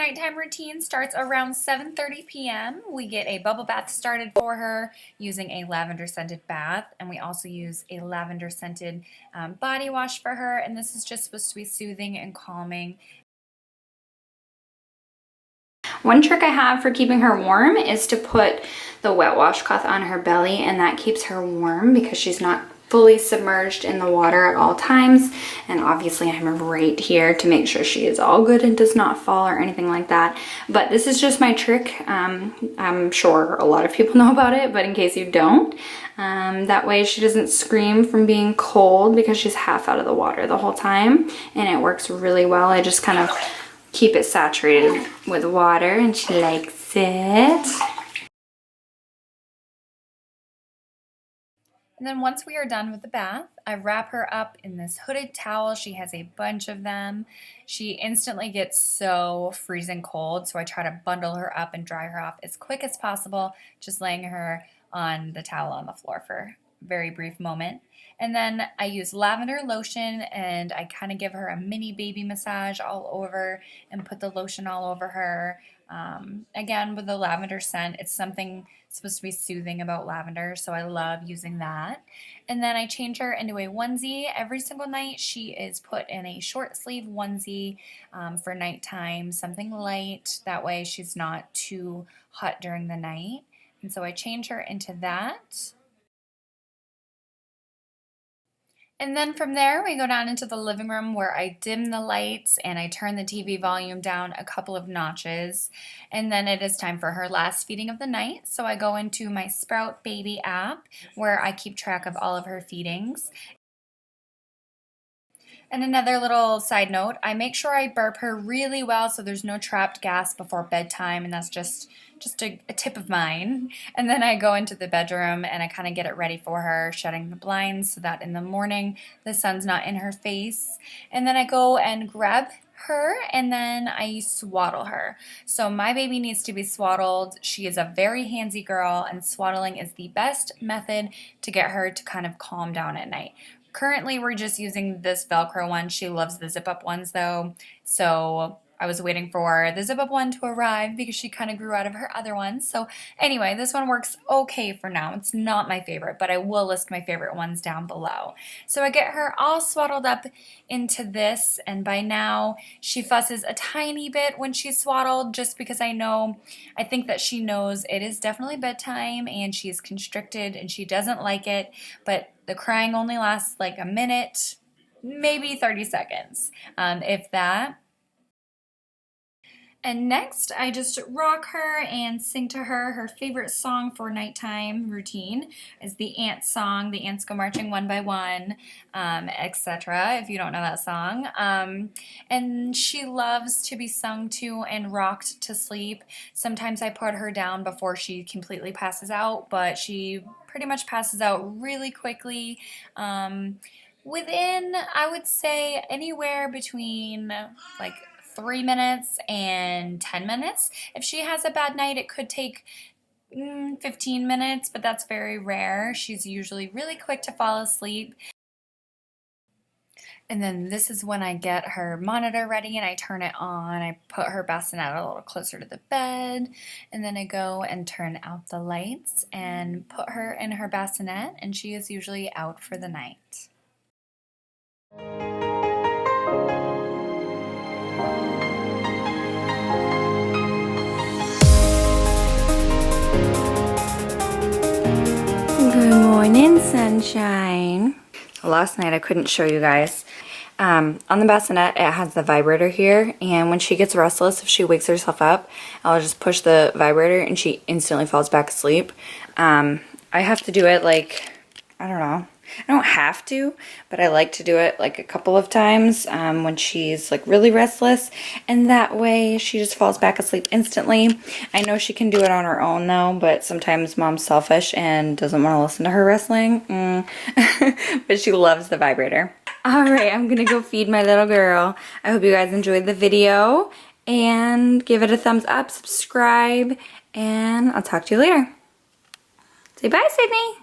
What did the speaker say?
nighttime routine starts around 7:30 p.m. We get a bubble bath started for her using a lavender scented bath, and we also use a lavender scented body wash for her, and this is just supposed to be soothing and calming. One trick I have for keeping her warm is to put the wet washcloth on her belly, and that keeps her warm because she's not fully submerged in the water at all times. And obviously I'm right here to make sure she is all good and does not fall or anything like that. But this is just my trick. I'm sure a lot of people know about it, but in case you don't, that way she doesn't scream from being cold because she's half out of the water the whole time, and it works really well. I just kind of keep it saturated with water and she likes it. And then once we are done with the bath, I wrap her up in this hooded towel. She has a bunch of them. She instantly gets so freezing cold, so I try to bundle her up and dry her off as quick as possible, just laying her on the towel on the floor for a very brief moment. And then I use lavender lotion, and I kind of give her a mini baby massage all over and put the lotion all over her. Again, with the lavender scent, it's something supposed to be soothing about lavender, so I love using that. And then I change her into a onesie every single night. She is put in a short sleeve onesie for nighttime, something light. That way she's not too hot during the night. And so I change her into that. And then from there, we go down into the living room where I dim the lights and I turn the TV volume down a couple of notches. And then it is time for her last feeding of the night. So I go into my Sprout Baby app where I keep track of all of her feedings. And another little side note, I make sure I burp her really well so there's no trapped gas before bedtime, and that's just a tip of mine. And then I go into the bedroom and I kind of get it ready for her, shutting the blinds so that in the morning the sun's not in her face. And then I go and grab her and then I swaddle her. So my baby needs to be swaddled. She is a very handsy girl, and swaddling is the best method to get her to kind of calm down at night. Currently, we're just using this Velcro one. She loves the zip-up ones, though, so I was waiting for the zip-up one to arrive because she kind of grew out of her other ones. So anyway, this one works okay for now. It's not my favorite, but I will list my favorite ones down below. So I get her all swaddled up into this, and by now she fusses a tiny bit when she's swaddled, just because I think that she knows it is definitely bedtime and she's constricted and she doesn't like it, but the crying only lasts like a minute, maybe 30 seconds, if that. And next, I just rock her and sing to her. Her favorite song for nighttime routine is the Ants song. The ants go marching one by one, etc., if you don't know that song. And she loves to be sung to and rocked to sleep. Sometimes I put her down before she completely passes out, but she pretty much passes out really quickly. Within, I would say, anywhere between like 3 minutes and 10 minutes. If she has a bad night, it could take 15 minutes, but that's very rare. She's usually really quick to fall asleep. And then this is when I get her monitor ready and I turn it on. I put her bassinet a little closer to the bed, and then I go and turn out the lights and put her in her bassinet, and she is usually out for the night. Good morning, sunshine. Last night I couldn't show you guys. On the bassinet, it has the vibrator here, and when she gets restless, if she wakes herself up, I'll just push the vibrator and she instantly falls back asleep. I have to do it like, I don't know. I don't have to, but I like to do it like a couple of times when she's like really restless, and that way she just falls back asleep instantly. I know she can do it on her own though, but sometimes mom's selfish and doesn't want to listen to her wrestling. But she loves the vibrator. Alright, I'm gonna go feed my little girl. I hope you guys enjoyed the video, and give it a thumbs up, subscribe, and I'll talk to you later. Say bye, Sydney.